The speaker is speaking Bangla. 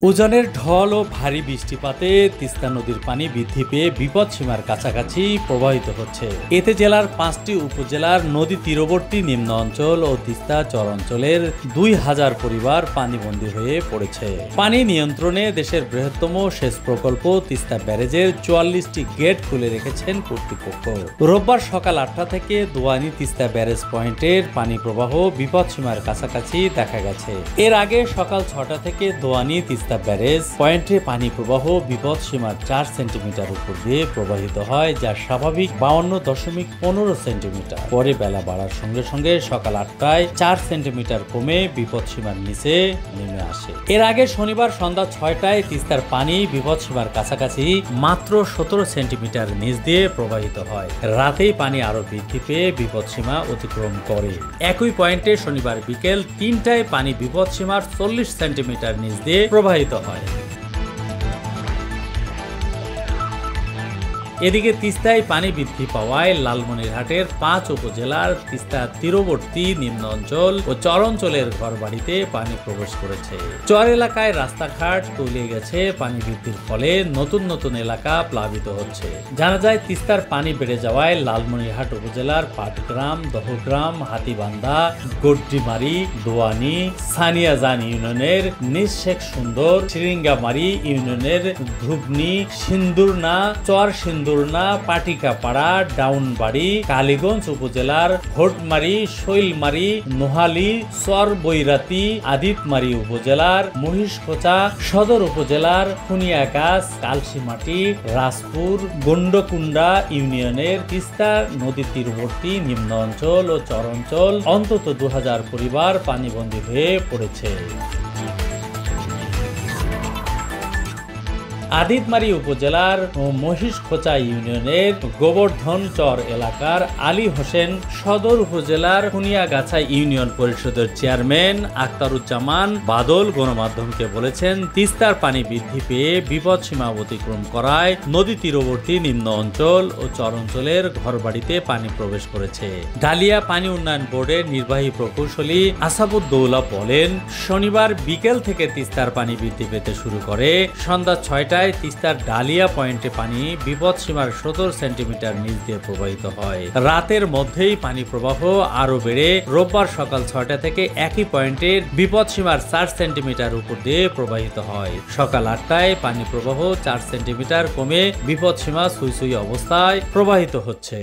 উজানের ঢল ও ভারী বৃষ্টিপাতে তিস্তা নদীর পানি বৃদ্ধি পেয়ে বিপদসীমার কাছাকাছি প্রবাহিত হচ্ছে। এতে জেলার 5টি উপজেলার নদী তীরবর্তী নিম্ন অঞ্চল ও তিস্তা চর অঞ্চলের 2000 পরিবার পানিবন্দী হয়ে পড়েছে। পানি নিয়ন্ত্রণে দেশের বৃহত্তম সেচ প্রকল্প তিস্তা ব্যারেজের 44টি গেট খুলে রেখেছেন কর্তৃপক্ষ। রোববার সকাল 8টা থেকে দোয়ানি তিস্তা ব্যারেজ পয়েন্টের পানি প্রবাহ বিপদসীমার কাছাকাছি দেখা গেছে। এর আগে সকাল 6টা থেকে দোয়ানি তিস্তা ব্যারেজ পয়েন্টে পানি প্রবাহ বিপদসীমার 4 সেন্টিমিটার উপর দিয়ে প্রবাহিত হয়, যা স্বাভাবিক 52.15 সেন্টিমিটার। পরে বেলা বাড়ার সঙ্গে সঙ্গে সকাল 8টায় 4 সেন্টিমিটার কমে বিপদসীমার নিচে নেমে আসে। এর আগে শনিবার সন্ধ্যা 6টায় তিস্তার পানি বিপদসীমার কাছাকাছি মাত্র 17 সেন্টিমিটার নিচ দিয়ে প্রবাহিত হয়। রাতেই পানি আরো বৃদ্ধি পেয়ে বিপদসীমা অতিক্রম করে। একই পয়েন্টে শনিবার বিকেল 3টায় পানি বিপদসীমার 40 সেন্টিমিটার নিচ দিয়ে প্রবাহিত হয়। এদিকে তিস্তায় পানি বৃদ্ধি পাওয়ায় লালমনিরহাটের 5 উপজেলার তিস্তা তীরবর্তী নিম্ন অঞ্চল ও চর অঞ্চলের ঘরবাড়িতে পানি প্রবেশ করেছে। চর এলাকায় রাস্তাঘাট তলিয়ে গেছে। পানি বৃদ্ধির ফলে নতুন নতুন এলাকা প্লাবিত হচ্ছে। জানা যায়, তিস্তার পানি বেড়ে যাওয়ায় লালমনিরহাট উপজেলার পাটগ্রাম, দহগ্রাম, হাতিবান্ধা, গড্ডিমারি, দোয়ানি, সানিয়াজান ইউনিয়নের নিজ শেখ সুন্দর, শিরিঙ্গামারি ইউনিয়নের ধুবনি, সিন্দুরনা, চর সিন্দুরনা, পাটিকাপাড়া, ডাউনবাড়ি, কালীগঞ্জ উপজেলার ভোটমারি, শৈলমারি, নোহালি, চর বৈরাতি, আদিতমারি উপজেলার মহিষখোচা, সদর উপজেলার খুনিয়াগাছ, কালসিমাটি, রাজপুর, গন্ডকুন্ডা ইউনিয়নের তিস্তা নদী তীরবর্তী নিম্ন অঞ্চল ও চর অঞ্চল অন্তত 2000 পরিবার পানিবন্দী হয়ে পড়েছে। আদিতমারি উপজেলার মহিষখোচা ইউনিয়নের গোবর্ধন চর এলাকার আলী হোসেন, সদর উপজেলার খুনিয়াগাছা ইউনিয়ন পরিষদের চেয়ারম্যান আখতারুজ্জামান বাদল গণমাধ্যমকে বলেছেন, তিস্তার পানি বৃদ্ধি পেয়ে বিপদসীমা অতিক্রম করায় নদী তীরবর্তী নিম্ন অঞ্চল ও চর অঞ্চলের ঘরবাড়িতে পানি প্রবেশ করেছে। ডালিয়া পানি উন্নয়ন বোর্ডের নির্বাহী প্রকৌশলী আসাবুদ্দৌলা বলেন, শনিবার বিকেল থেকে তিস্তার পানি বৃদ্ধি পেতে শুরু করে। সন্ধ্যা 6টায় তিস্তার ডালিয়া পয়েন্টে পানি বিপদসীমার 17 সেন্টিমিটার নিচ দিয়ে প্রবাহিত হয়। রাতের মধ্যেই পানি প্রবাহ আরো বেড়ে রোববার সকাল 6টা থেকে একই পয়েন্টের বিপদসীমার 4 সেন্টিমিটার উপর দিয়ে প্রবাহিত হয়। সকাল 8টায় পানি প্রবাহ 4 সেন্টিমিটার কমে বিপদসীমা সুই সুই অবস্থায় প্রবাহিত হচ্ছে।